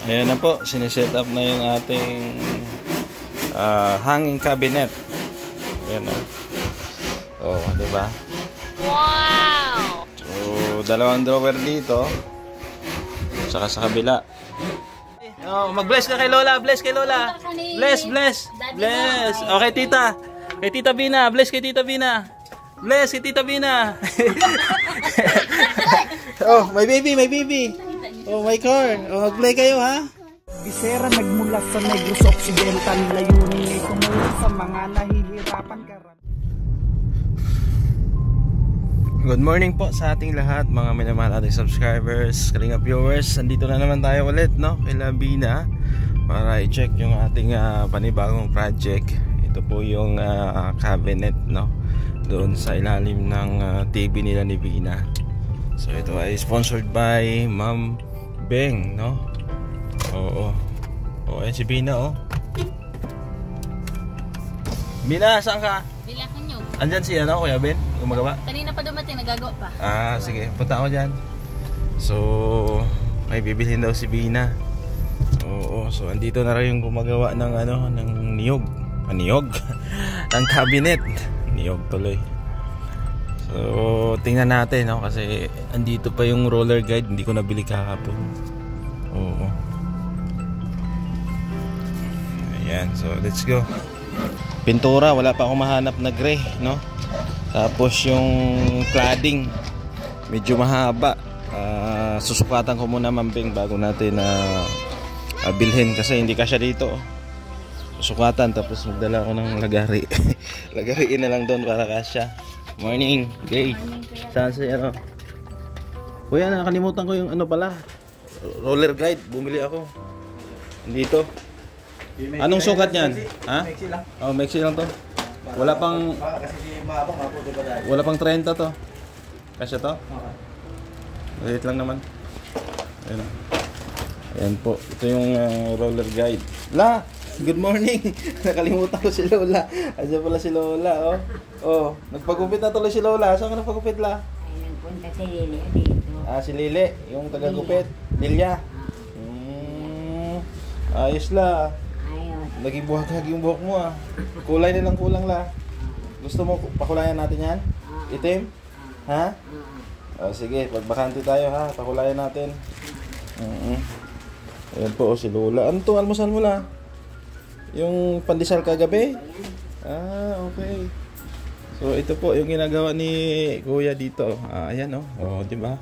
Ayan na po, siniset up na yung ating hanging cabinet. Ayan o. Oh, diba? Wow! So, dalawang drawer dito. Saka sa kabila. Oh, mag-bless ka kay Lola, bless kay Lola. Bless, bless. Bless. Okay, tita. Kay Tita Bina, bless kay Tita Bina. Bless kay Tita Bina. Oh, my baby, my baby. Oh, my car. Oh, mag-play kayo, ha? Isera nagmula sa Negros Occidental, layunin ay tumulong sa mga nahihirapan karamihan. Good morning po sa ating lahat, mga minamahal ating subscribers, Kalinga viewers. Andito na naman tayo ulit, no? Kay Labina para i-check yung ating panibagong project. Ito po yung cabinet, no? Doon sa ilalim ng TV nila ni Bina. So ito ay sponsored by Ma'am Beng, no? Oo. Oh, ayan si Bina, oh. Bina, saan ka? Bila ko nyo. Andyan si ano, Kuya Ben? Gumagawa? Kanina pa dumating, nagagawa pa. Ah, sige. Punta ako dyan. So, may bibilhin daw si Bina. Oo. So, andito na rin yung gumagawa ng ano, ng niyog. Niyog? ng cabinet. Niyog tuloy. So, tingnan natin, no? Kasi andito pa yung roller guide. Hindi ko nabili kahapon. Oo. Ayan. So, let's go. Pintura, wala pa akong mahanap na gray, no? Tapos yung cladding, medyo mahaba. Susukatan ko muna, Mambing, bago natin bilhin kasi hindi kasya dito. Susukatan, tapos magdala ko ng lagari. Lagariin na lang doon para kasya. Morning, Gay. Saan si ano? Kuya, nakalimutan ko yung ano pala, roller guide. Bumili ako dito. Anong sukat niyan? Ha? Oh, maxi lang to. Wala pang 30 to. Kasya to? Wait lang naman. Ayan. Ayan po. Ito yung roller guide. La! Good morning! Nakalimutan ko si Lola. Ayan pala si Lola, oh. Oh, nagpagupit na tuloy si Lola. Saan ka nagpagupit, La? Ay, nagpunta si Lili dito. Ah, si Lili, yung tagagupit. Lilia. Ayos, La. Ayos. Naging buhag-hag yung buhok mo, ah. Kulay na lang kulang, La. Gusto mo pakulayan natin yan? Itim? Ha? Oh, sige, pagbakante tayo, ha. Pakulayan natin. Ayan po, si Lola. Ano itong almusal mo, La? Yung pandesal kagabi? Ah, okay. So, ito po yung ginagawa ni Kuya dito. Ah, ayan, oh. Oh, di ba?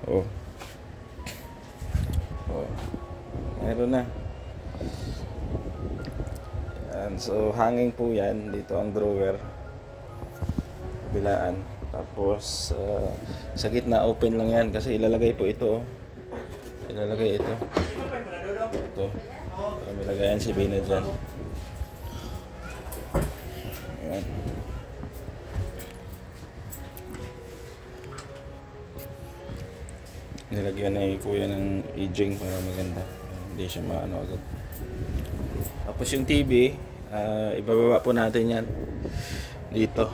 Oh. Oh. Meron na. Ayan, so hanging po yan. Dito ang drawer. Bilaan. Tapos, sa gitna open lang yan kasi ilalagay po ito, oh. Ilalagay ito. Ito. Para may lagayan si Bina dyan. Ayan. Nilagyan na Kuya ng e-jing para maganda. Hindi siya maano agad. Tapos yung TV, ibababa po natin yan dito.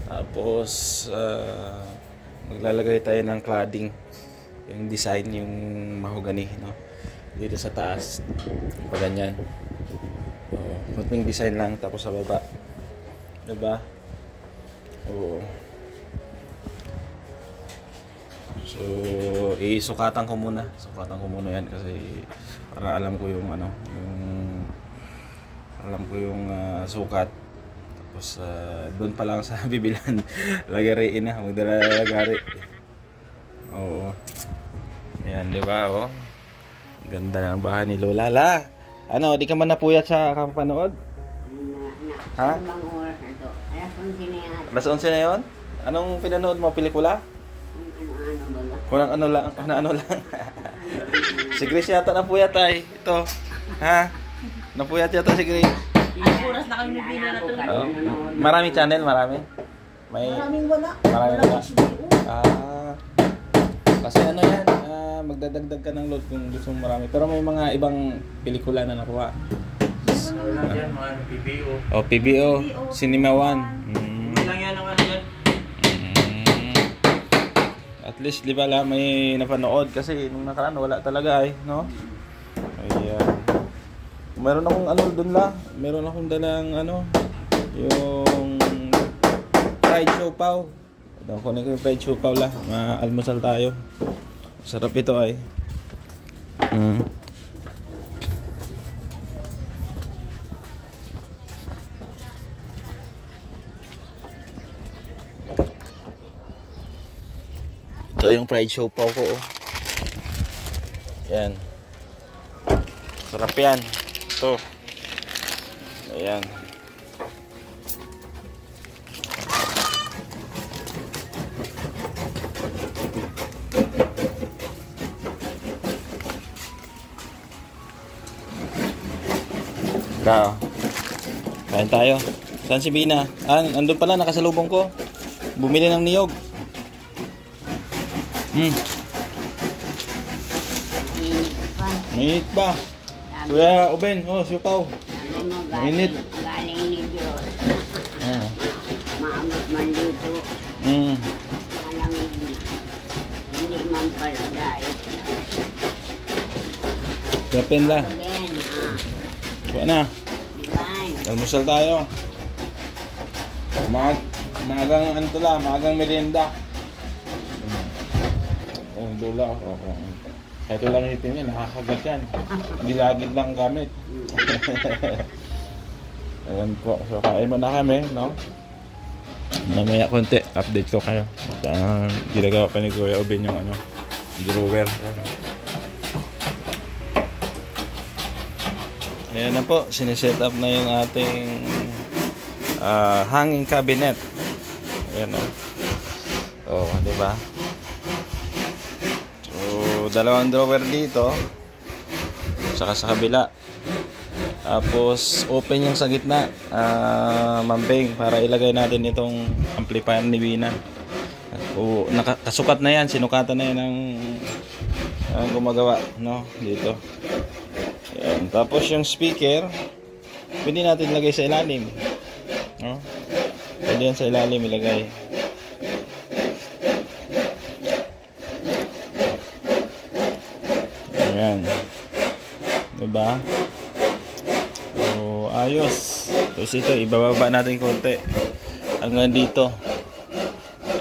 Tapos maglalagay tayo ng cladding, yung design, yung mahogany, no? Dito sa taas, pa ganyan. Kunting design lang, tapos sa baba, diba? Oo. So, isukatan ko muna. Sukatan ko muna yan kasi para alam ko yung ano, yung sukat. Tapos doon pa lang sa bibilan, lagariin na, magdala lagari. Oo. Ayan, di ba, oh? Ganda ng bahay ni Lola. La, ano, di ka man napuyat sa kapanood? Ha? Alas 11 na yun? Anong pinanood mo? Pelikula? Kung ano lang. Si Grace yata napuyat ay. Ito. Ha? Napuyat yata si Grace. Oras na kami nabili na tulad. Oh. Maraming channel, marami. Maraming wala. Maraming wala. Kasi ano yan, magdadagdag ka ng load kung gusto mo marami. Pero may mga ibang pelikula na nakuha. PBO. Oh, PBO. Cinema One. Lang yan ang ano yan. At least, di ba, may napanood kasi nung nakaraan wala talaga, no? Ayan. Meron akong ano doon la. Meron akong dalang ano, yung fried siopaw. Kunin ko yung fried siopaw la. Ma-almusal tayo. Sarap ito ay. Ito yung fried siopaw ko. Oh. Yan. Sarap yan. Ito. Ayan. Ito. Kain tayo. Saan si Bina? Andun pala, nakasalubong ko. Bumili ng niyog. Mainit ba? Kuya Uben, siupaw. Mainit. Galing ni Diyos. Maamot man dito. Malamig na. Hindi man pala dahil. Kapin la. Again, Kuha na. Divine. Almusal tayo. Maagang ano to la, maagang merienda. Dula. Ito lang itin yan, nakakagat yan. Dilagid lang gamit. Ayan po. So kain mo na kami, no? Mamaya konti, update ko kayo. Ginagawa pa ni Kuya Uben yung ano, drawer. Ayan na po, siniset up na yung ating hanging cabinet. Ayan o. Oh, di ba? Dalawang drawer dito, saka sa kabila, tapos open yung sa gitna, mambing, para ilagay natin itong amplifier ni Bina. Nakasukat na yan, sinukatan na yan ng gumagawa, no, dito. Ayan. Tapos yung speaker pwede natin ilagay sa ilalim, no? Pwede yan sa ilalim ilagay. Ayan. Diba? So, ayos. Tapos ito, ibababa natin konti. Hanggang dito.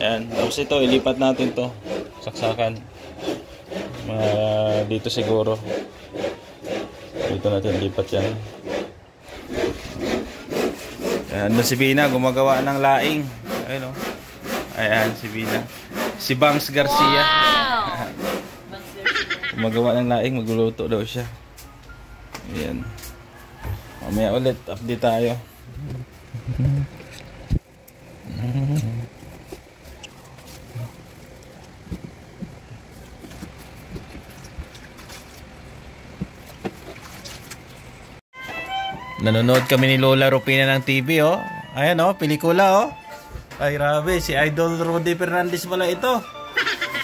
Ayan. Tapos ito, ilipat natin to. Saksakan. Dito siguro. Dito natin lipat yan. Ayan. Doon si Bina, gumagawa ng laing. Ayan o. Ayan, si Bina. Si Bangs Garcia. Wow! Magawa ng laing, magluluto daw siya. Ayan. Mamaya ulit, update tayo. Nanonood kami ni Lola Rupina ng TV, oh. Ayan, oh, pelikula, oh. Ay, grabe, si Idol Rudy Fernandez pala ito.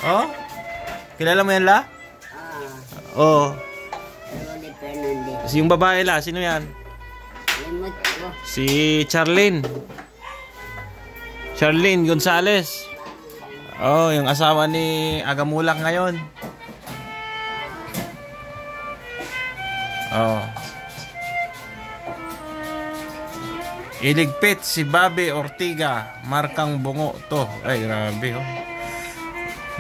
Oh. Kilala mo yan, La? Oh. Rudy Fernandez. Yung babae la, sino yan? Limot ko. Si Charlene. Charlene Gonzales. Oh, yung asawa ni Agamulak ngayon. Oh. Iligpit si Bobby Ortiga, markang bungo to. Ay, grabe oh.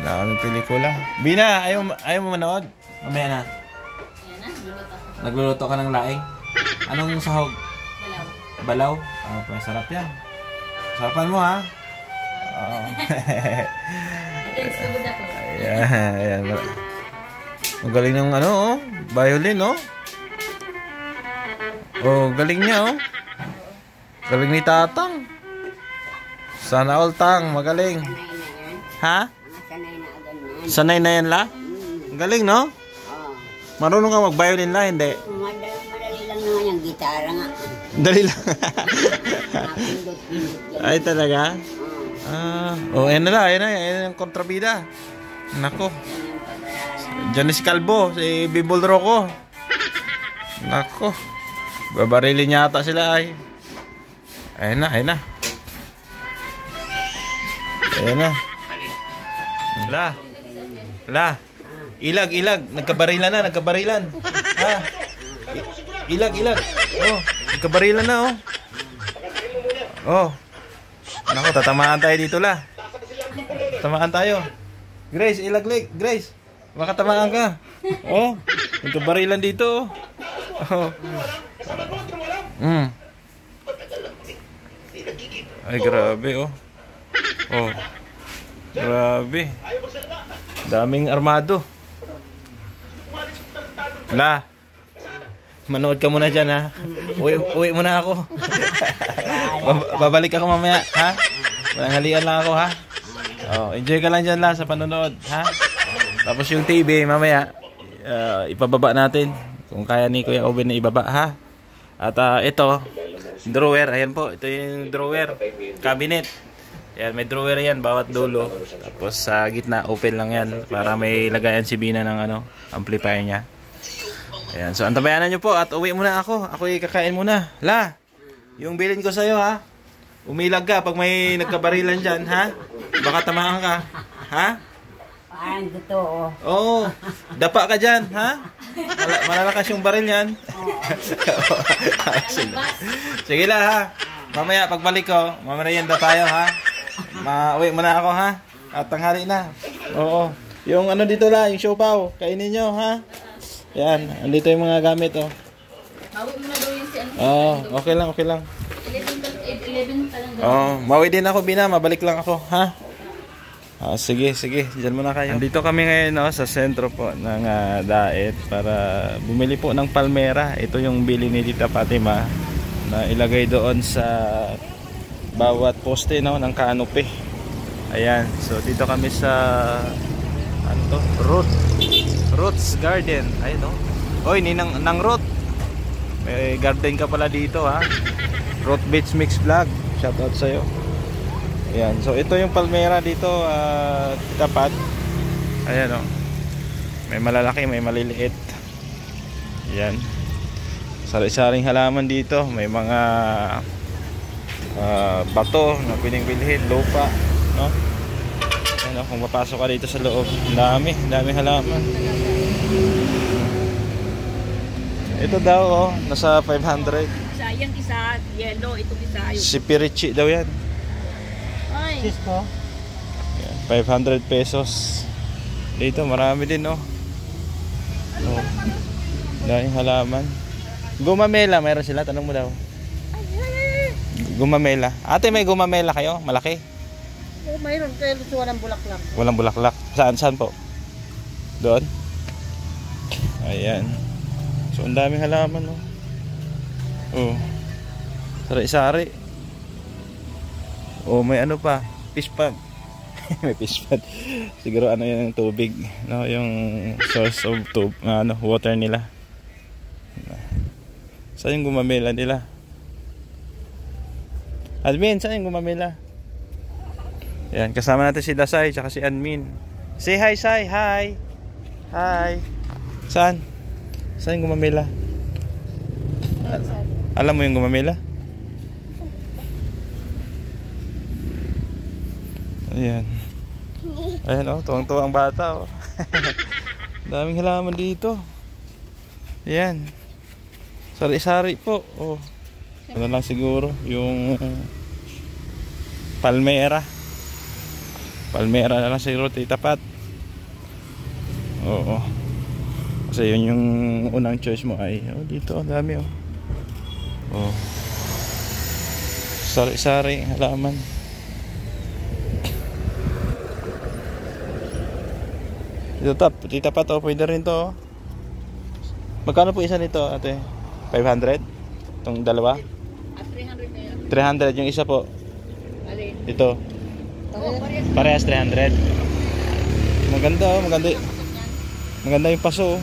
Daming pelikula. Bina, ayaw mo manood? Mamaya na. Ayan na, luluto ako. Nagluluto ka ng laing? Anong sahog? Balaw. Balaw? Ah, masarap yan. Sarapan mo ha. Oo. Thanks, nabud ako. Ayan, ayan. Ang galing ng ano oh. Violin oh. Oh, galing niya oh. Galing ni Tatang. Sana all tang, magaling. Sanay na yan. Ha? Mga sanay na agad na yan. Sanay na yan la? Ang galing no? Oo. Marunong ka mag-violin la, hindi? Madali lang naman yung gitara nga. Dali lang. Napindot-pindot yan. Ay talaga? Oo. Oh, ayan na la, ayan na, ayan ang kontrabida. Nako. Diyan si Calvo, si Bibol Rocco. Nako. Babarilin niya ata sila ay. Ayan na, ayan na. Ayan na. La. La. Ilag. Nagkabarilan na, nagkabarilan. Ha? Ilag. Oh, nagkabarilan na, oh. Oh. Naku, tatamaan tayo dito la. Tamaan tayo. Grace, ilag. Grace, baka tamaan ka. Oh, nagkabarilan dito, oh. Ay, grabe, oh. Oh. Grabe. Daming armado. La. Manood ka muna dyan, ha. Uwi muna ako. Babalik ako mamaya, ha. Mananghalian lang ako, ha. Oh, enjoy ka lang dyan, la, sa panonood, ha. Tapos yung TV, mamaya, ipababa natin. Kung kaya ni Kuya Oben na ibaba, ha. At ito, drawer, ayan po, ito yung drawer, cabinet. Ayan, may drawer yan, bawat dulo. Tapos sa gitna, open lang yan, para may lagayan si Bina ng amplifier niya. Ayan, so antabayanan nyo po at uwi muna ako. Ako'y kakain muna. La, yung bilin ko sa'yo, ha. Umilag ka pag may nagkabarilan dyan, ha. Baka tamaan ka, ha. Paano totoo? Oo, dapa ka dyan, ha. Malalakas yung baril yan. Sige la, ha. Mamaya pagbalik ko, mamarienda tayo, ha. Mauwi muna ako, ha. At tanghali na. Oo. Yung dito la, yung siopaw, kainin nyo, ha. Yan, andito yung mga gamit, oh. Mawi mo na daw yung si Okay lang. 11 pa lang daw. Oh, mawi din ako, Bina, mabalik lang ako, ha. Sige, diyan muna kayo. Andito kami ngayon, no, sa sentro po ng Daet para bumili po ng palmera. Ito yung bili ni Tita Fatima na ilagay doon sa bawat poste, no, ng canopy. Ayan, so dito kami sa Roots Garden. Ayun, no. Oy, ng Root. May garden ka pala dito, ha. Root Beach Mix Vlog. Shoutout sa'yo. Ayan, so ito yung palmera dito, Tita Pat. Ayan, oh. May malalaki, may maliliit. Ayan. Sari-saring halaman dito. May mga bato na pwedeng bilhin, lupa, no? Ayan, oh, kung mapasok ka dito sa loob, dami halaman. Ito daw, oh, nasa 500. Sayang isa, yellow, itong isa. Si Pirichi daw yan. Ay. Cisco. 500 pesos. Dito marami din, oh. Oh. Daming halaman. Gumamela, mayroon sila, tanong mo daw. Gumamela. Ate, may gumamela kayo? Malaki? Oh, mayroon kayo, walang bulaklak. Walang bulaklak. Saan po? Doon? Ayan. So, ang daming halaman, oh. Oh. Sari-sari. Oh, may pa, fish pond. May fish pond. Siguro yung tubig, no, yung source of water nila. Saan yung gumamela nila? Admin, saan yung gumamela? Yan, kasama natin si Dasay tsaka si Admin. Say hi, Sai. Hi. Hi. Saan yung gumamela? Alam mo yung gumamela? Ayan. Ayan, oh, tuwang-tuwang bata, oh. Daming halaman dito. Ayan. Sari-sari po, oh. Ano lang siguro yung palmera na lang siguro, Tita Pat. Oo. Kasi yun yung unang choice mo ay, oh, dito, ang dami, oh. Oh. Sari-sari halaman. Tita Pat, oh, pwede rin to, oh. Magkano po isa nito, ate? 500? Itong dalawa? 300 na yan. 300 yung isa po. Alin? Ito. Parehas 300. Maganda, oh, maganda yung paso, oh.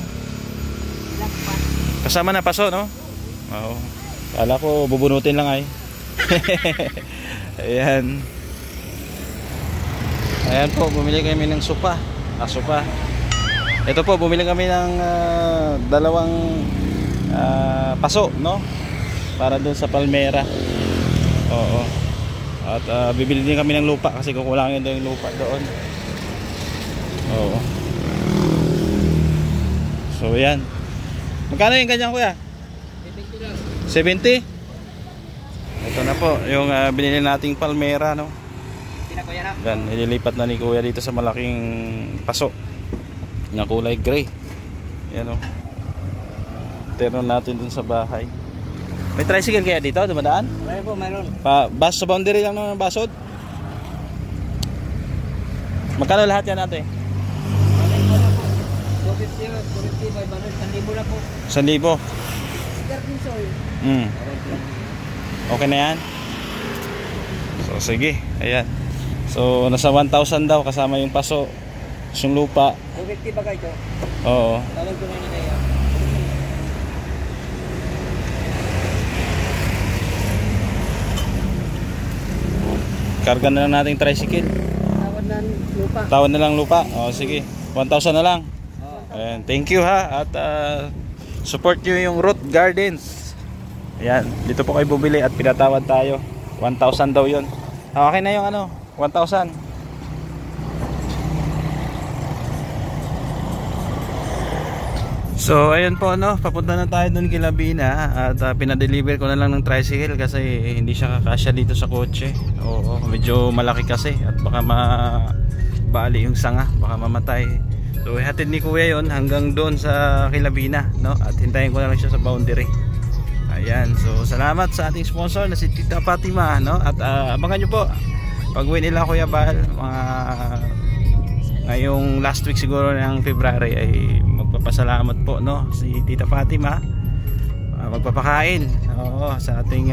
Kasama na paso, no? Oo. Kala ko bubunutin lang ay. Ayan. Ayan po, bumili kami ng sopa. Sopa. Ito po, bumili kami ng dalawang paso, no? Para doon sa palmera. Oo. At bibili din kami ng lupa kasi kukulangin daw yung lupa doon. Oo. So yan. Magkano yung ganyan kuya? 70? Ito na po yung binili nating palmera, no? Yan, nililipat na ni kuya dito sa malaking paso na kulay gray. Yan, no? Terno natin dun sa bahay. May tricycle kaya dito? Dumadaan? Mayroon po, mayroon. Bus sa boundary lang naman basod. Magkano lahat yan ate? 250, 500, 1,000 lang po. 1,000. Okay na yan? So sige, ayan. So nasa 1,000 daw kasama yung paso, yung lupa. 250 ba kayo? Oo. Tawag ko na yun kayo. Karga na lang natin tricycle. Tawad na lang lupa. O sige, 1,000 na lang. Ayan, thank you ha. At support nyo yung Root Gardens. Ayan, dito po kayo bumili at pinatawad tayo. 1,000 daw yun. Okay na yung 1,000. So ayun po, papunta na tayo doon kay Labina. At pinadeliver ko na lang ng tricycle kasi hindi siya kakasya dito sa kotse. Oo, medyo malaki kasi at baka bali yung sanga, baka mamatay. So ihatid ni kuya yon hanggang doon sa kay Labina, no? At hintayin ko na lang siya sa boundary. Ayan, so salamat sa ating sponsor na si Tita Fatima, no? At abangan nyo po pag-uwi nila Kuya Bal, mga ngayong last week siguro ng February ay magpapasalamat po, no, si Tita Fatima, magpapakain, oo, sa ating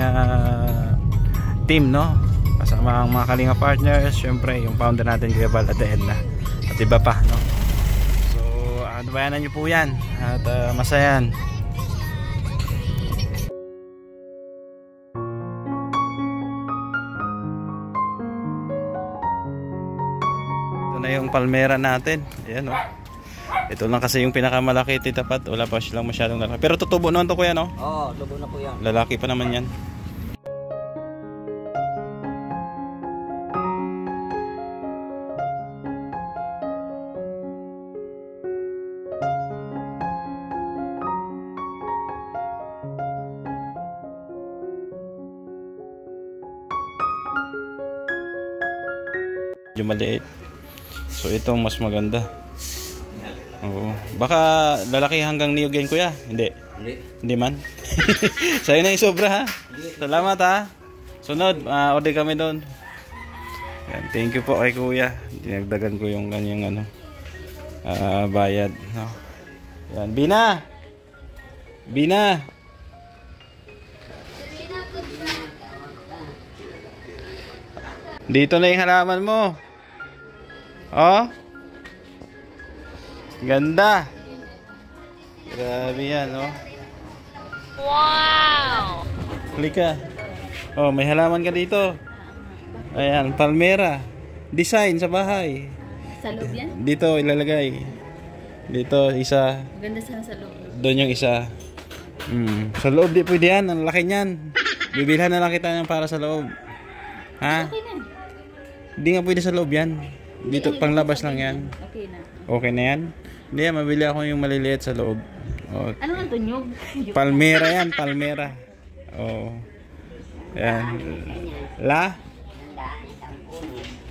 team, no, kasama ang mga Kalinga partners, syempre yung founder natin Kuya Bal at Edna at iba pa, no. So bayanan nyo po yan at masayan. Na yung palmera natin. Ayan, oh. Ito lang kasi yung pinakamalaki, Tita Pat. Wala pa silang masyadong lalaki. Pero tutubo naman to kuya, no? Oo, tubo na po yan. Lalaki pa naman yan. Medyo maliit. So ito mas maganda. Oo. Baka lalaki hanggang niyog yan kuya? Hindi. Hindi man. Sa'yo na yung sobra ha. Salamat ha. Sunod, order kami doon. Yan, thank you po kay kuya. Dinagdagan ko yung kanyang bayad. No. Yan, Bina. Bina. Dito na yung halaman mo. Oh. Ganda. Grabe yan, oh. Wow! Halika. Oh, may halaman ka dito. Ayan, palmera. Design sa bahay. Sa loob yan? Dito ilalagay. Dito isa. Maganda sana sa loob. Doon yung isa. Sa loob di pwede yan. Ang laki niyan. Bibilhan na lang kita yan para sa loob. Ha? Okay na. Hindi nga pwede sa loob yan. Dito panglabas lang yan. Okay na. Okay na yan? Hindi, mabili ako yung maliliit sa loob. Oh. Ano nga ito, nyug? Palmera yan, palmera. Oh. Yan.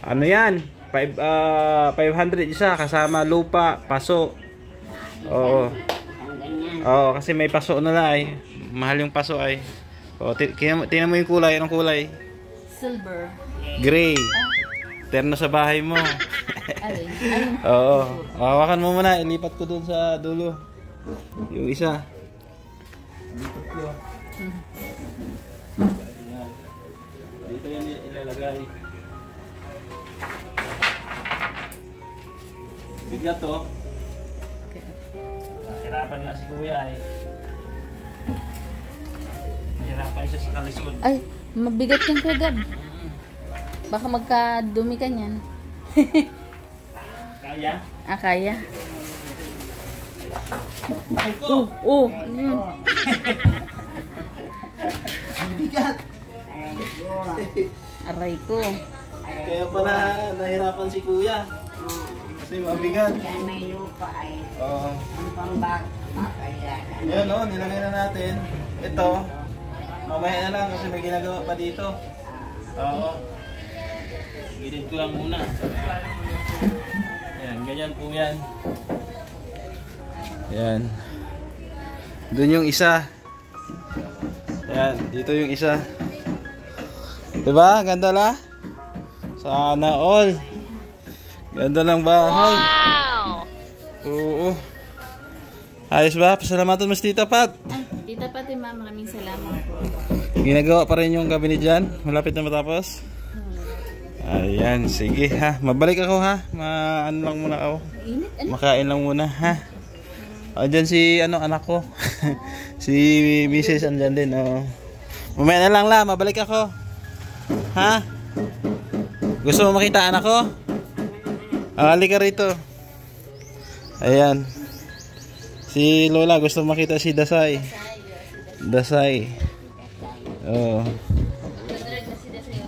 Ano yan? 500 isa kasama lupa, paso. Oo. Oo, kasi may paso na lang ay. Mahal yung paso ay. Oh, tingnan mo yung kulay, anong kulay? Silver. Gray. Terno sa bahay mo. Alin? Oo. Hawakan mo muna, ilipat ko dun sa dulo. Yung isa. Dito yan ilalagay. Bigat to. Hirapan nga si kuya eh. Hirapan siya sa kalisod. Ay, mabigat yan kagad. Baka magkadumi ka niyan. Kaya? Kaya. Bigat. Aray ko. Kaya pala nahirapan si kuya. Kasi mabigat. Yan may lupa ay. Oo. Ang Ayan o, nilagay na natin. Ito, mamaya na lang kasi may ginagawa pa dito. Oo. Gilid ko lang muna. Ayan, ganyan po yan. Ayan. Doon yung isa. Ayan, dito yung isa. Diba? Ganda la? Sana all. Ganda lang bahay. Wow! Oo. Ayos ba? Pasalamatan mo si Tita Pat. Ay, Tita Pati, ma'am, maraming salamat po. Ginagawa pa rin yung cabinet dyan. Malapit na matapos. Ayan, sige ha. Mabalik ako ha. Ano lang muna ako. Init, ano? Makain lang muna ha. O, dyan si anak ko. Si Mrs. andyan din. O. Mamaya na lang la. Mabalik ako. Ha? Gusto mo makita anak ko? Halika rito. Ayan. Si Lola gusto makita si Dasay. Dasay. Oh. Pagdarag na sila sa'yo.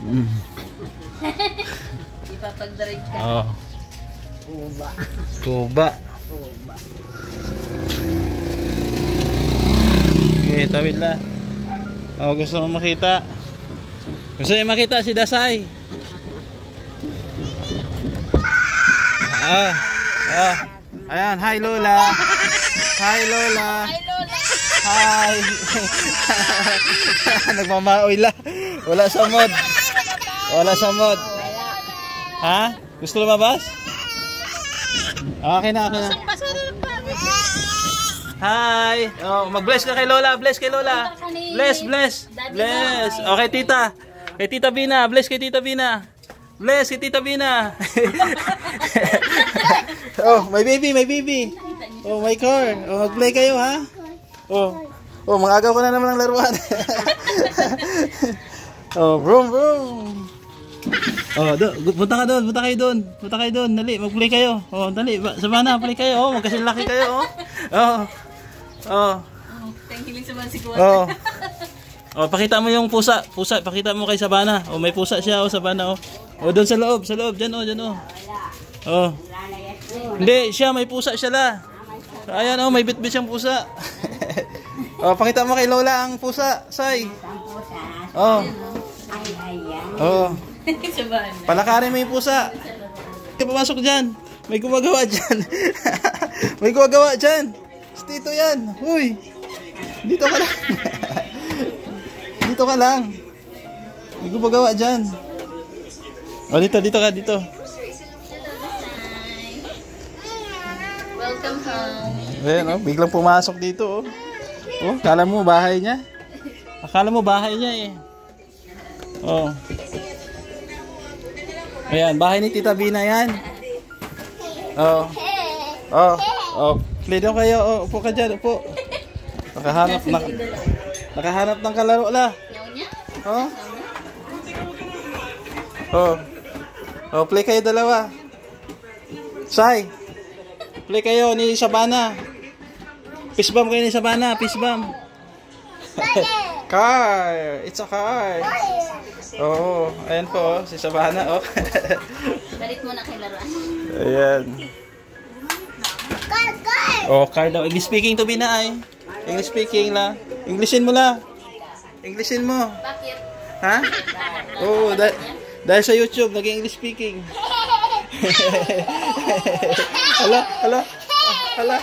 Ipapagdarag ka. Oh. Tuba. Tuba. Okay, tawid la. Oh, gusto mo makita? Gusto mo makita si Dasay? Ayan, hi Lola. Hi Lola. Hi, Lola! Hi. Nagmamaoy la. Wala sa mod. Wala sa mod. Ha? Gusto lumabas? Okay na, okay na. Hi. Oh, mag-bless ka kay Lola. Bless kay Lola. Bless, bless. Bless. Okay, tita. Kay Tita Bina. Bless kay Tita Bina. Bless kay Tita Bina. Oh, my baby, my baby. Oh, my car. Oh, mag-play kayo ha. Oh. Oh, mangagaw ko na naman ng laruan. Oh, vroom vroom. Oh, punta ka doon, punta kayo doon. Punta kayo doon, dali, mag-play kayo. Oh, dali, sabana, play kayo. Oh, magkasilaki kayo, oh. Oh. Oh. Thank you sa mga sigwa. Oh. Oh, pakita mo yung pusa. Pusa, pakita mo kay Sabana. Oh, may pusa siya, oh, Sabana, oh. Oh, doon sa loob, diyan, oh, diyan, oh. Oh. Hindi, siya may pusa siya la. Ayan, oh, may bitbit siyang pusa. Oh, pakita mo kay Lola ang pusa, Say. Oh. Oh. Palakarin mo yung pusa. Kaya pumasok dyan. May gumagawa dyan. May gumagawa dyan. Dito yan. Uy. Dito ka lang. Dito ka lang. May gumagawa dyan. Oh, dito ka, dito. Welcome home. Ayan, oh, biglang pumasok dito, oh. Oh, akala mo bahay niya? Akala mo bahay niya, eh. Oh. Ayan, bahay ni Tita Bina yan. Oh. Oh. Oh. Play daw kayo. Oh, upo ka dyan, upo. Nakahanap ng kalaro la. Oh. Oh. Oh, play kayo dalawa. Say. Play kayo ni Sabana. Peace bomb kayo ni Sabana, peace bomb. Car. It's a car. Oo, ayan po, si Sabana, oh. Balik mo na kay laruan. Ayan. Oh, car daw. English speaking to Bina ay. English speaking la. Englishin mo la. Englishin mo. Bakit? Ha? Oh, dahil sa YouTube, naging English speaking. Hala, hala. Hala.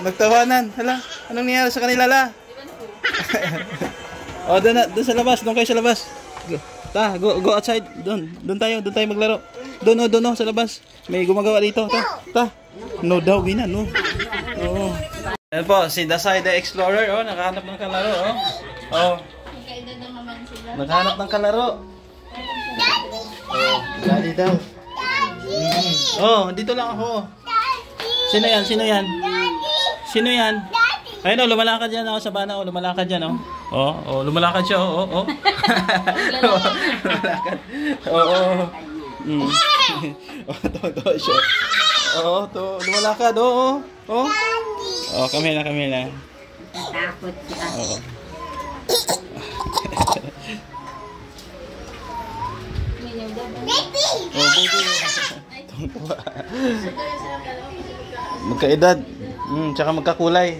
Nagtawanan. Hala, anong nangyari sa kanila la? Oh, doon sa labas, doon kayo sa labas. Go outside. Doon tayo maglaro. Doon sa labas. May gumagawa dito. No daw, Bina, no. Oo. Ayan po, si Dasay the Explorer, oh, nakahanap ng kalaro, oh. Oh. Naghanap ng kalaro. Oh, Daddy daw. Oh, dito lang ako. Sino yan? Sino yan? Ayun, oh, lumalakad yan, oh, Sabana, oh, lumalakad yan, oh. Oh, lumalakad siya, oh. Lumalakad. Oh. Oh, to siya. Oh, to, lumalakad, oh. Oh. Oh, kami na. Takot ka. Oo. Baby! Oh, baby. Tungkwa. Magkaedad. Tsaka magkakulay.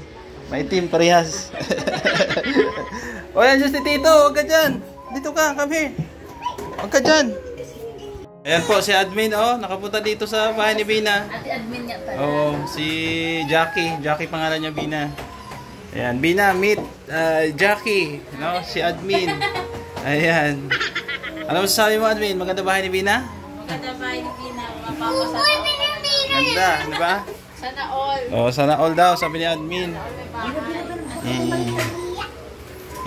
Maitim, parehas. O yan, just Tito, huwag ka dyan. Dito ka, come here. Huwag ka dyan. Ayan po, si admin, nakapunta dito sa bahay ni Bina. Ate admin niya pala. Oo, si Jackie. Jackie pangalan niya, Bina. Ayan, Bina, meet Jackie. No, si admin. Ayan. Ano masasabi mo, admin? Maganda bahay ni Bina? Maganda bahay ni Bina. Mapapasama. Ganda, di ba? Sana all. Oh, sana all daw, sabi ni admin.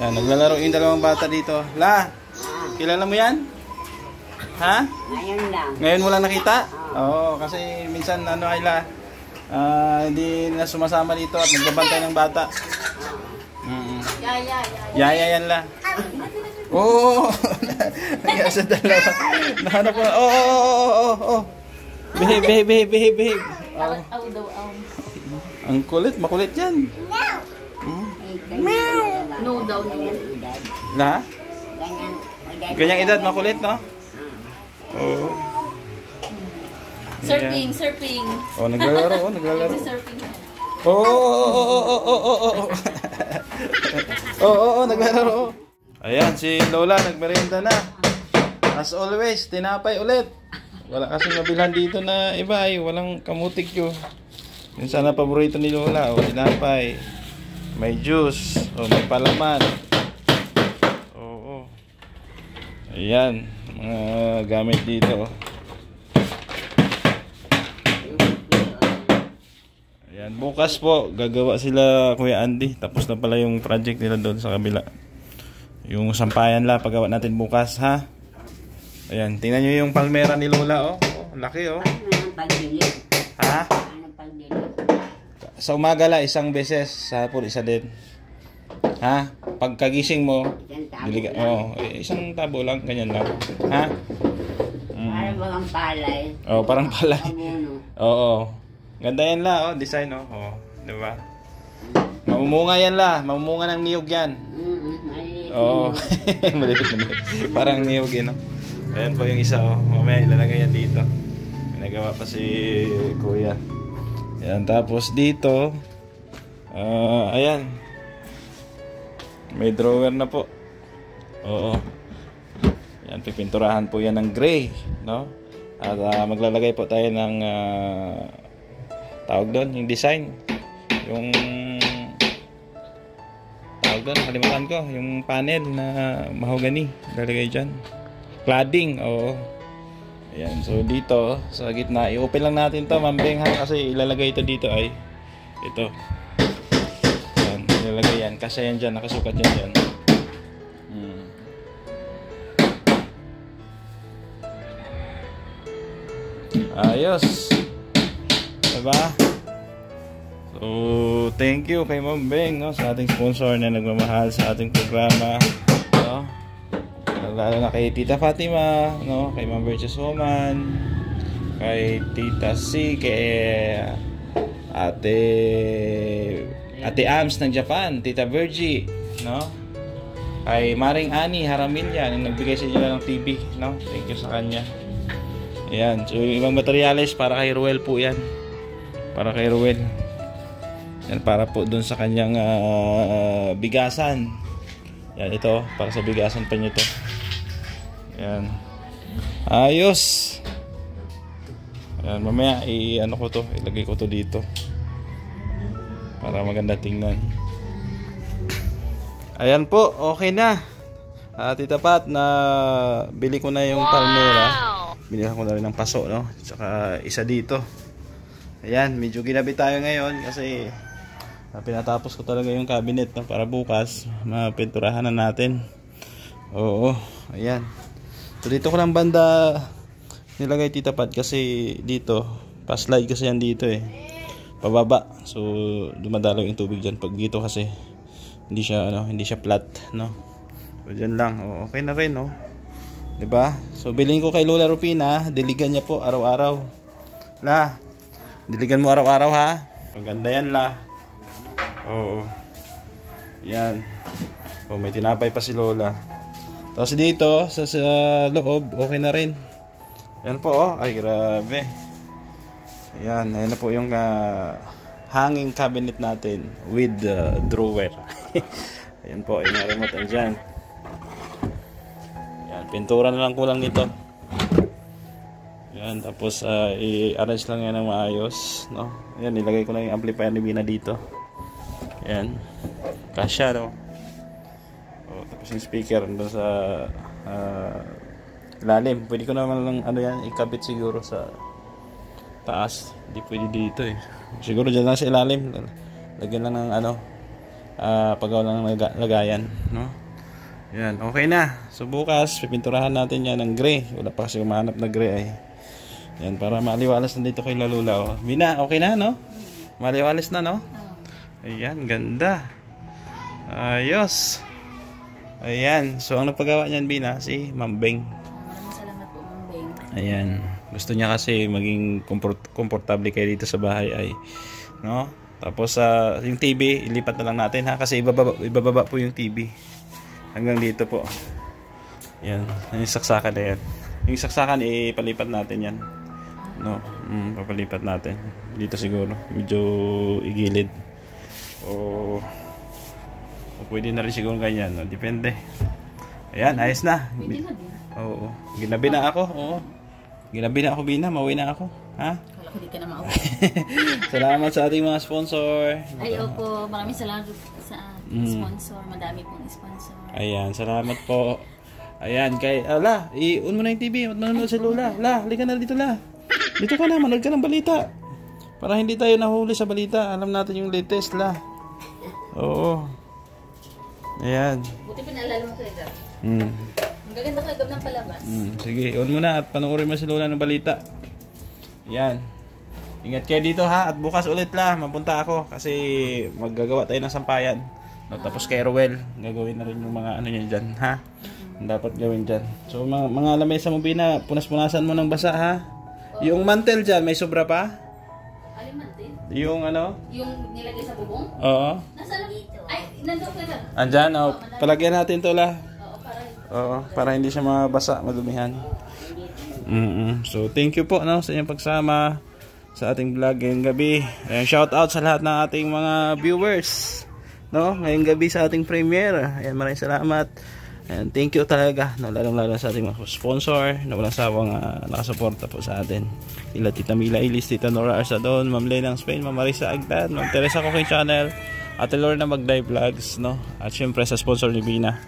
Yan, naglalaro yung dalawang bata dito. La, kilala mo yan? Ha? Ngayon lang. Ngayon mo lang nakita? Oo, kasi minsan hindi na sumasama dito at nagbabantay ng bata. Yaya yan la. Oo. Nangyari sa dalawa. Nahanap ko na. Oo. Behave. Aw daw, aw. Ang kulit, makulit yan. No daw, no. La? Ganyang edad, makulit, no? Oo. Surfing. Oh, naglalaro. Surfing. Oo, naglalaro. Ayan, si Lola nagmerienda na. As always, tinapay ulit. Wala kasi mabilhan dito na iba walang kamutik yun. Yung sana paborito ni Lola, tinapay. May juice, may palaman. Oo. Ayan, mga gamit dito. Ayan, bukas po gagawa sila Kuya Andy. Tapos na pala yung project nila doon sa kabila. Yung sampayan la paggawa natin bukas, ha? Ayan, tingnan nyo yung palmera ni Lola, laki, Anong pagdilig? Ha? Anong pagdilig? Sa umaga la, isang beses, sa hapon isa din. Ha? Pagkagising mo, isang tabo lang, ganyan lang. Ha? Parang mga palay. Parang palay. Pamuno. Oo. Ganda yan la, design, di ba? Mamumunga yan la, mamumunga ng niyog yan. Maliit. Oo. Maliit. Parang niyog no? Ayan po yung isa, mamaya ilalagay yan dito. May nagawa pa si Kuya. Ayan, tapos dito, ayan. May drawer na po. Oo. Ayan, pipinturahan po yan ng gray, no? At maglalagay po tayo ng tawag doon, yung design. Yung tawag doon, kalimutan ko, yung panel na mahogany. Lalagay dyan. Cladding, Ayan, so dito, sa gitna, i-open lang natin to, mambeng ha, kasi ilalagay ito dito ay ito. Ayan, ilalagay yan, kasi yan dyan, nakasukat yan dyan. Ayos. Diba? So, thank you kay Ma'am Beng, sa ating sponsor na nagmamahal sa ating programa, lalo na kay Tita Fatima, kay Ma'am Virtuous Woman, kay Tita C, kay Ate Ams ng Japan, Tita Virgie, kay Maring Ani Haramilya nang nagbigay sa inyo ng TV, thank you sa kanya. Ayan, so yung ibang materials para kay Ruel po yan, para kay Ruel yan, para po dun sa kanyang bigasan. Yan, ito para sa bigasan pa nyo to. Ayan. Ayos. Ayan, mamaya ilagay ko to dito para maganda tingnan. Ayan po, okay na. Tita Pat, na bili ko na yung palmera. Binili ko na rin ng paso, Tsaka isa dito. Ayan, medyo ginabi tayo ngayon kasi pinatapos ko talaga yung cabinet, para bukas mapinturahan na natin. Oo, ayan. So dito ko lang banda nilagay Tita Pat kasi dito, pa-slide kasi yan dito pababa. So dumadalaw yung tubig dyan pag dito kasi hindi siya flat, So dyan lang, okay na rin, diba? So bilhin ko kay Lola Rupina, diligan niya po araw-araw. La, diligan mo araw-araw ha. Maganda yan la. Oo. Yan. May tinapay pa si Lola. Tapos dito sa loob, okay na rin. Yan po, ay grabe. Ayan, ayan na po yung hanging cabinet natin with drawer. Ayan po, yung remote andyan. Ayan, pintura na lang kulang nito. Ayan, tapos i-arrange lang yan ng maayos, no? Ayan, nilagay ko lang yung amplifier ni Bina dito. Ayan, kasya, no? O, tapos yung speaker doon sa ilalim. Pwede ko naman lang ano yan, ikabit siguro sa taas. Hindi pwede dito eh. Siguro dyan lang sa ilalim. Lagyan lang ng ano, pagawa lang ng lagayan, no? Yan, okay na. So bukas pipinturahan natin yan ng gray. Wala pa kasi umahanap na gray ay. Yan, para maliwalas na dito kay Lalula, oh. Bina, okay na, no? Maliwalas na, no? Ayan, ganda. Ayos. Ayan, so ang nagpagawa niyan, Bina, si Ma'am Beng. Maraming salamat po, Ma'am Beng. Ayan, gusto niya kasi maging komportable kayo dito sa bahay ay, no? Tapos yung TV ilipat na lang natin, ha, kasi ibababa po yung TV hanggang dito po. Yan, yung saksakan na yan. Yung saksakan ipalipat natin yan, no? Papalipat natin dito siguro, medyo igilid o pwede na rin siguro ganyan, no? Depende. Ayan, ayos na. Pwede na din. Oo, ginabi na ako. Oo, ginabi na ako, Bina, mauwi na ako, ha? Wala ko di ka na mauwi. Salamat sa ating mga sponsor. Ay, opo. Maraming salamat sa sponsor. Madami pong sponsor. Ayan, salamat po. Ayan, kay La, i-on mo na yung TV. Manonood si Lola. La, halika na dito, La. Dito ka na, manood ka ng balita. Para hindi tayo nahuli sa balita. Alam natin yung latest, La. Oo. Ayan. Buti pinaalala mo kayo, Gab. Ang gaganda kayo, Gab, ng palabas. Sige, on mo na at panoorin mo si Lola ng balita. Ayan. Ingat kayo dito, ha. At bukas ulit, La. Mapunta ako kasi maggagawa tayo ng sampayan. No, tapos kay Rowel, gagawin na rin yung mga ano niya dyan, ha. Dapat gawin dyan. So mga lamesa mo, Bina, punas-punasan mo ng basa, ha. Yung mantel dyan, may sobra pa? Alin mantin? Yung ano? Yung nilagay sa bubong? Oo. Nasaan dito? Ay, nandun ka na. Andyan, oh. Palagyan natin to, La. Oo, para Para hindi siya mabasa, madumihan. So thank you po, no, sa inyong pagsama sa ating vlog ngayong gabi. Ayan, shout out sa lahat ng ating mga viewers, no, ngayong gabi sa ating premiere. Ayan, maraming salamat. And thank you talaga, no, lalong-lalo sa ating mga sponsor na walang sawang nakasuporta po sa atin. Sila Tita Mila Ilis, Tita Nora Arsadon, Ma'am Lenang Spain, Ma'am Marisa Agdan, Ma'am Teresa Cooking Channel, Ate Lorna Magday Vlogs, no? At syempre sa sponsor ni Bina,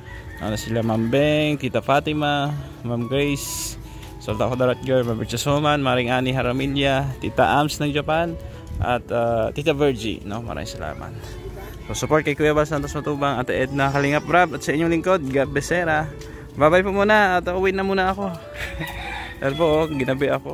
ano sila, Ma'am Beng, Tita Fatima, Ma'am Grace, Solta Kodarat Girl, Ma'am Richard Soman, Maring Ani Haramilya, Tita Ams ng Japan, at Tita Virgie, no? Maraming salamat. So support kay Kuya Bal Santos Matubang, Ate Edna Kalingap Rab, at sa inyong lingkod, Gab Becerra. Bye bye po muna at uwi na muna ako. Dahil po, ginabi ako.